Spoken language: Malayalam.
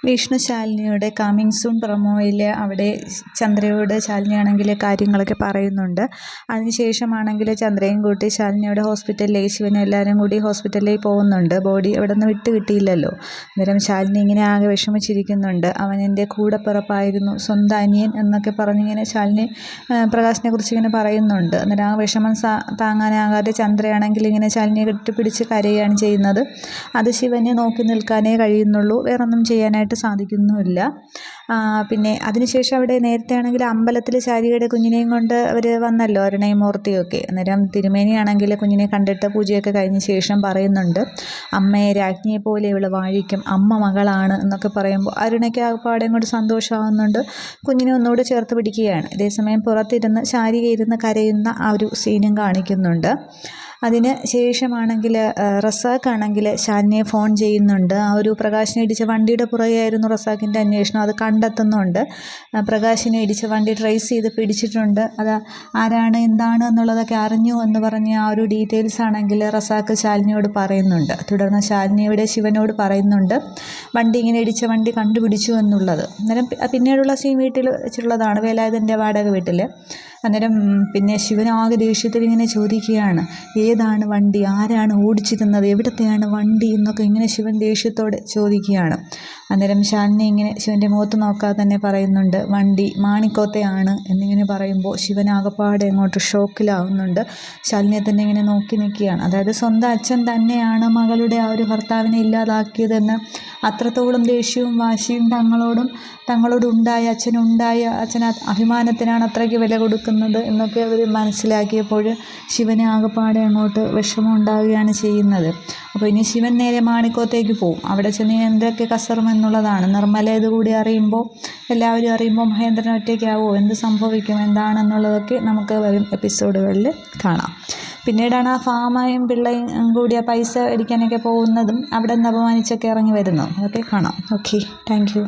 വിഷ്ണു ശാലിനിയുടെ കമ്മിങ് സൂൺ പ്രൊമോയിൽ അവിടെ ചന്ദ്രയോട് ശാലിനിയാണെങ്കിൽ കാര്യങ്ങളൊക്കെ പറയുന്നുണ്ട്. അതിനുശേഷമാണെങ്കിൽ ചന്ദ്രയും കൂട്ടി ശാലിനിയുടെ ഹോസ്പിറ്റലിലേക്ക് ശിവനും എല്ലാവരും കൂടി ഹോസ്പിറ്റലിലേക്ക് പോകുന്നുണ്ട്. ബോഡി അവിടെ നിന്ന് വിട്ട് കിട്ടിയില്ലല്ലോ. അന്നേരം ശാലിനി ഇങ്ങനെ ആകെ വിഷമിച്ചിരിക്കുന്നുണ്ട്. അവൻ എൻ്റെ കൂടപ്പിറപ്പായിരുന്നു, സ്വന്തം അനിയൻ എന്നൊക്കെ പറഞ്ഞിങ്ങനെ ശാലിനി പ്രകാശിനെ കുറിച്ച് ഇങ്ങനെ പറയുന്നുണ്ട്. അന്നേരം ആ വിഷമം താങ്ങാനാകാതെ ചന്ദ്രയാണെങ്കിൽ ഇങ്ങനെ ശാലിനിയെ കെട്ടിപ്പിടിച്ച് കരയുകയാണ് ചെയ്യുന്നത്. അത് ശിവനെ നോക്കി നിൽക്കാനേ കഴിയുന്നുള്ളൂ, വേറൊന്നും ചെയ്യാനായിട്ട് സാധിക്കുന്നുമില്ല. പിന്നെ അതിനുശേഷം അവിടെ നേരത്തെ ആണെങ്കിൽ അമ്പലത്തിൽ ശാരികയുടെ കുഞ്ഞിനെയും കൊണ്ട് അവർ വന്നല്ലോ, അരുണയും മൂർത്തിയൊക്കെ. അന്നേരം തിരുമേനിയാണെങ്കിൽ കുഞ്ഞിനെ കണ്ടിട്ട് പൂജയൊക്കെ കഴിഞ്ഞ ശേഷം പറയുന്നുണ്ട്, അമ്മയെ രാജ്ഞിയെ പോലെ ഇവൾ വാഴിക്കും, അമ്മ മകളാണ് എന്നൊക്കെ പറയുമ്പോൾ അരുണയ്ക്ക് ആ പാടം കൊണ്ട് സന്തോഷമാകുന്നുണ്ട്. കുഞ്ഞിനെ ഒന്നുകൂടെ ചേർത്ത് പിടിക്കുകയാണ്. അതേസമയം പുറത്തിരുന്ന് ശാരിക ഇരുന്ന് കരയുന്ന ആ ഒരു സീനും കാണിക്കുന്നുണ്ട്. അതിന് ശേഷമാണെങ്കിൽ റസാഖാണെങ്കിൽ ശാലിനിയെ ഫോൺ ചെയ്യുന്നുണ്ട്. ആ ഒരു പ്രകാശിനെ ഇടിച്ച വണ്ടിയുടെ പുറകെയായിരുന്നു റസാഖിൻ്റെ അന്വേഷണം. അത് കണ്ടെത്തുന്നുണ്ട്. പ്രകാശിനെ ഇടിച്ച വണ്ടി ട്രേസ് ചെയ്ത് പിടിച്ചിട്ടുണ്ട്. അത് ആരാണ് എന്താണ് എന്നുള്ളതൊക്കെ അറിഞ്ഞു എന്ന് പറഞ്ഞ് ആ ഒരു ഡീറ്റെയിൽസ് ആണെങ്കിൽ റസാഖ് ശാലിനിയോട് പറയുന്നുണ്ട്. തുടർന്ന് ശാലിനിയുടെ ശിവനോട് പറയുന്നുണ്ട് വണ്ടി ഇങ്ങനെ ഇടിച്ച വണ്ടി കണ്ടുപിടിച്ചു എന്നുള്ളത്. അന്നേരം പിന്നീടുള്ള സീൻ വീട്ടിൽ വെച്ചിട്ടുള്ളതാണ്, വേലായുധൻ്റെ വാടക വീട്ടിൽ. അന്നേരം പിന്നെ ശിവനാകെ ദേഷ്യത്തിൽ ഇങ്ങനെ ചോദിക്കുകയാണ്, ഏതാണ് വണ്ടി, ആരാണ് ഓടിച്ചിരുന്നത്, എവിടത്തെയാണ് വണ്ടി എന്നൊക്കെ ഇങ്ങനെ ശിവൻ ദേഷ്യത്തോടെ ചോദിക്കുകയാണ്. അന്നേരം ശാലിനി ഇങ്ങനെ ശിവൻ്റെ മുഖത്ത് നോക്കാതെ തന്നെ പറയുന്നുണ്ട്, വണ്ടി മാണിക്കോത്തെയാണ് എന്നിങ്ങനെ പറയുമ്പോൾ ശിവൻ ആകപ്പാടെ അങ്ങോട്ട് ഷോക്കിലാവുന്നുണ്ട്. ശാലിനിയെ തന്നെ ഇങ്ങനെ നോക്കി നിൽക്കുകയാണ്. അതായത് സ്വന്തം അച്ഛൻ തന്നെയാണ് മകളുടെ ആ ഒരു ഭർത്താവിനെ ഇല്ലാതാക്കിയതെന്ന് അത്രത്തോളം ദേഷ്യവും വാശിയും തങ്ങളോടുണ്ടായ അച്ഛൻ അഭിമാനത്തിനാണ് അത്രയ്ക്ക് വില കൊടുക്കുന്നത് എന്നൊക്കെ അവർ മനസ്സിലാക്കിയപ്പോൾ ശിവന് ആകപ്പാടെ അങ്ങോട്ട് വിഷമം ഉണ്ടാവുകയാണ് ചെയ്യുന്നത്. അപ്പോൾ ഇനി ശിവൻ നേരെ മാണിക്കോത്തേക്ക് പോകും. അവിടെ ചെന്ന് എന്തൊക്കെ കസറുമെന്നുള്ളതാണ്. നിർമ്മല ഇതുകൂടി എല്ലാവരും അറിയുമ്പോൾ മഹേന്ദ്രൻ ഒറ്റയ്ക്കാവോ, എന്ത് സംഭവിക്കും, എന്താണെന്നുള്ളതൊക്കെ നമുക്ക് വരും എപ്പിസോഡുകളിൽ കാണാം. പിന്നീടാണ് ആ ഫാമയും പിള്ളയും കൂടി ആ പൈസ അടിക്കാനൊക്കെ പോകുന്നതും അവിടെ നിന്ന് അപമാനിച്ചൊക്കെ ഇറങ്ങി വരുന്നു. അതൊക്കെ കാണാം. Okay, thank you.